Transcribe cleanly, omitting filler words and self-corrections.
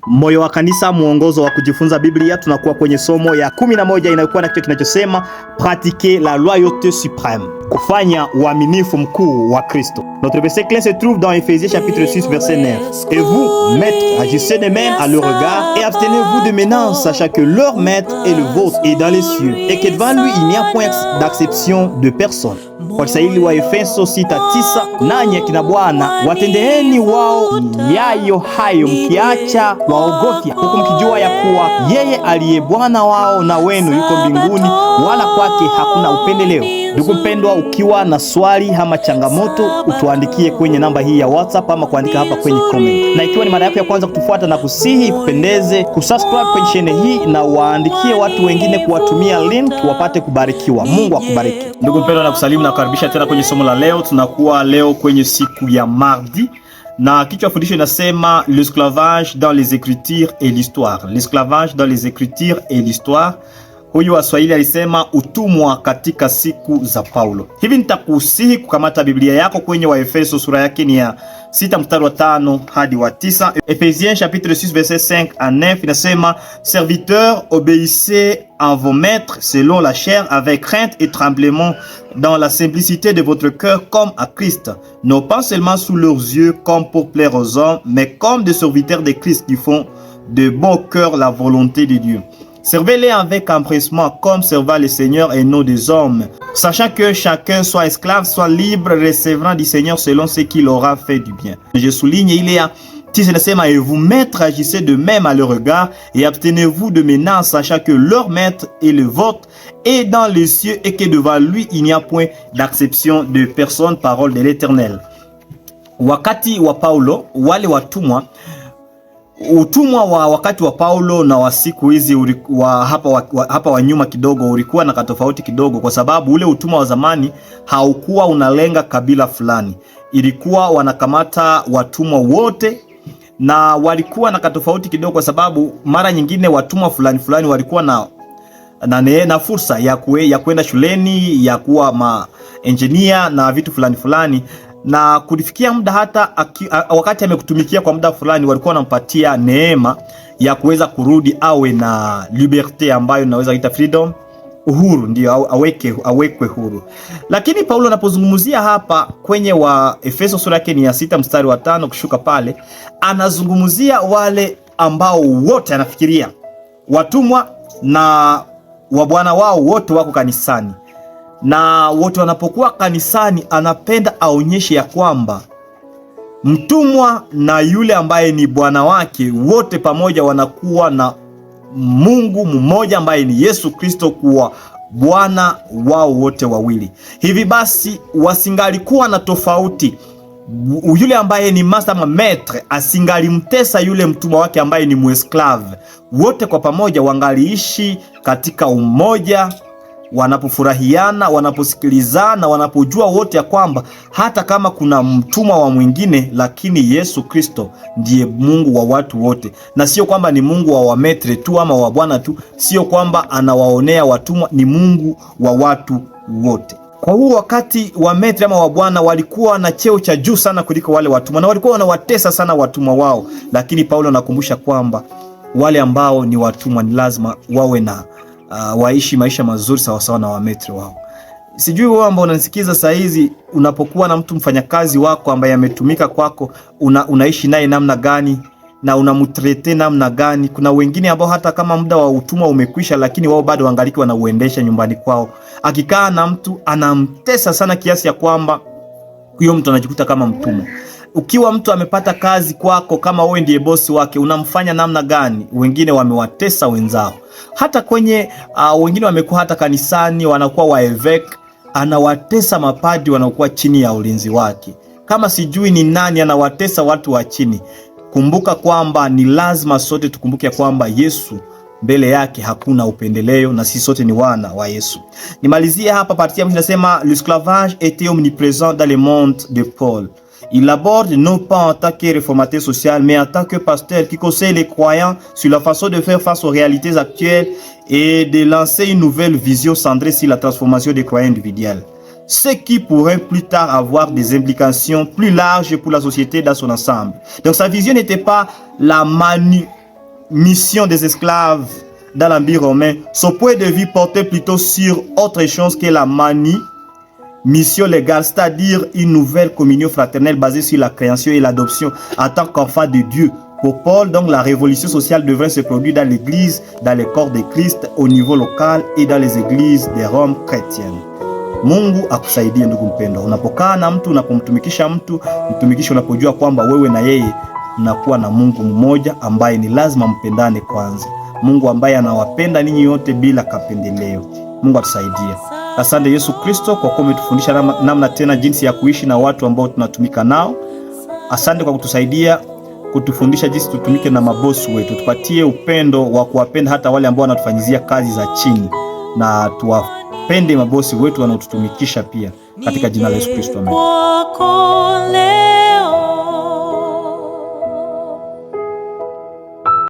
Moyo wa Kanisa, mwongozo wa kujifunza Biblia. Tunakuwa kwenye somo ya 11 inayokuwa na kichwa kinachosema pratiquer la loyauté suprême, kufanya uaminifu mkuu wa Kristo. Notre verset clé se trouve dans Ephésiens chapitre 6 verset 9. Et vous, maîtres, agissez de même à leur regard et abstenez-vous de menaces, sachant que leur maître est le vôtre et dans les cieux, et que devant lui il n'y a point d'acception de personne. Kwa Kiswahili wa Efeso 6:9, nanyi akina Bwana watendeeni wao yayo hayo, mkiacha waogofya, huku mkijua ya kuwa yeye aliye Bwana wao na wenu yuko mbinguni, wala kwake hakuna upendeleo. Ndugu mpendwa, ukiwa na swali ama changamoto, utuandikie kwenye namba hii ya WhatsApp ama kuandika hapa kwenye comment. Na ikiwa ni mara yako ya kwanza kutufuata, na kusihi kupendeze kusubscribe kwenye channel hii na waandikie watu wengine, kuwatumia link wapate kubarikiwa. Mungu akubariki. Ndugu mpendwa, na kusalimu na kukaribisha tena kwenye somo la leo. Tunakuwa leo kwenye siku ya mardi, na kichwa fundisho inasema l'esclavage dans les écritures et l'histoire. L'esclavage dans les écritures et l'histoire. Huyu wa Swahili alisema utumwa katika siku za Paulo. Hivi nitakusihi kukamata Biblia yako kwenye Waefeso sura yake ni ya 6 mstari wa 5 hadi wa 9. Ephésiens chapitre 6 verset 5 à 9 inasema, serviteurs, obéissez à vos maîtres selon la chair avec crainte et tremblement, dans la simplicité de votre cœur comme à Christ, non pas seulement sous leurs yeux comme pour plaire aux hommes, mais comme des serviteurs de Christ qui font de bon cœur la volonté de Dieu. Servez-les avec empressement comme servant le Seigneur et non des hommes, sachant que chacun soit esclave, soit libre, recevant du Seigneur selon ce qu'il aura fait du bien. Je souligne, il y a et vous maîtres, agissez de même à leur regard et abstenez-vous de menaces, sachant que leur maître est le vôtre et dans les cieux, et que devant lui il n'y a point d'acception de personne. Parole de l'Éternel. Wakati wa Paulo, wale watumwa, utumwa wa wakati wa Paulo na wa siku hizi hapa wa nyuma kidogo ulikuwa na katofauti kidogo, kwa sababu ule utumwa wa zamani haukuwa unalenga kabila fulani. Ilikuwa wanakamata watumwa wote, na walikuwa na katofauti kidogo, kwa sababu mara nyingine watumwa fulani walikuwa na fursa ya kwenda shuleni, ya kuwa engineer na vitu fulani, na kulifikia muda hata wakati amekutumikia kwa muda fulani, walikuwa wanampatia neema ya kuweza kurudi awe na liberté, ambayo naweza kuita freedom, uhuru, ndio awekwe huru. Lakini Paulo anapozungumzia hapa kwenye wa Efeso sura yake ni ya 6 mstari wa 5 kushuka pale, anazungumzia wale ambao wote anafikiria watumwa na wabwana wao wote wako kanisani, na wote wanapokuwa kanisani anapenda aonyeshe ya kwamba mtumwa na yule ambaye ni bwana wake wote pamoja wanakuwa na Mungu mmoja ambaye ni Yesu Kristo kuwa Bwana wao wote wawili. Hivi basi wasingalikuwa na tofauti. Yule ambaye ni master ama maître asingalimtesa yule mtumwa wake ambaye ni muesclave. Wote kwa pamoja wangaliishi katika umoja, wanapofurahiana, wanaposikilizana, wanapojua wote ya kwamba hata kama kuna mtumwa wa mwingine, lakini Yesu Kristo ndiye Mungu wa watu wote, na sio kwamba ni Mungu wa wametre tu ama wa bwana tu, sio kwamba anawaonea watumwa, ni Mungu wa watu wote. Kwa huo wakati wa metre ama wa bwana walikuwa na cheo cha juu sana kuliko wale watumwa, na walikuwa wanawatesa sana watumwa wao, lakini Paulo anakumbusha kwamba wale ambao ni watumwa ni lazima wawe na waishi maisha mazuri sawa sawa na wametre wao. Sijui wewe ambao unanisikiza saa hizi, unapokuwa na mtu mfanyakazi wako ambaye ametumika kwako, unaishi naye namna gani na unamtrete namna gani? Kuna wengine ambao hata kama muda wa utumwa umekwisha, lakini wao bado wangaliki wanauendesha nyumbani kwao. Akikaa na mtu anamtesa sana kiasi ya kwamba huyo mtu anajikuta kama mtumwa. Ukiwa mtu amepata kazi kwako, kama wewe ndiye bosi wake, unamfanya namna gani? Wengine wamewatesa wenzao. Hata kwenye wengine wamekuwa hata kanisani wanakuwa waevêque, anawatesa mapadi wanakuwa chini ya ulinzi wake. Kama sijui ni nani anawatesa watu wa chini. Kumbuka kwamba ni lazima sote tukumbuke kwamba Yesu mbele yake hakuna upendeleo, na sisi sote ni wana wa Yesu. Nimalizie hapa partie ya inasema l'esclavage était omniprésent dans le monde de Paul. Il aborde non pas en tant que réformateur social, mais en tant que pasteur qui conseille les croyants sur la façon de faire face aux réalités actuelles et de lancer une nouvelle vision centrée sur la transformation des croyants individuels, ce qui pourrait plus tard avoir des implications plus larges pour la société dans son ensemble. Donc sa vision n'était pas la mission des esclaves dans l'Empire romain, son point de vue portait plutôt sur autre chose que la mission légale, c'est-à-dire une nouvelle communion fraternelle basée sur la création et l'adoption en tant qu'enfant de Dieu. Pour Paul, donc, la révolution sociale devrait se produire dans l'Église, dans les corps de Christ, au niveau local et dans les églises des Roms chrétiennes. Mungu akusaidie ndugu mpendwa. Unapokaa na mtu, unapomtumikisha mtu, mtumikishe unapojua kwamba wewe na yeye mnakuwa na Mungu mmoja ambaye ni lazima mpendane kwanza. Mungu ambaye anawapenda ninyi yote bila kapendeleo. Mungu atusaidie. Asante Yesu Kristo kwa kuwa umetufundisha namna tena jinsi ya kuishi na watu ambao tunatumika nao. Asante kwa kutusaidia kutufundisha jinsi tutumike na mabosi wetu. Tupatie upendo wa kuwapenda hata wale ambao wanatufanyizia kazi za chini, na tuwapende mabosi wetu wanaotutumikisha pia, katika jina la Yesu Kristo, amen.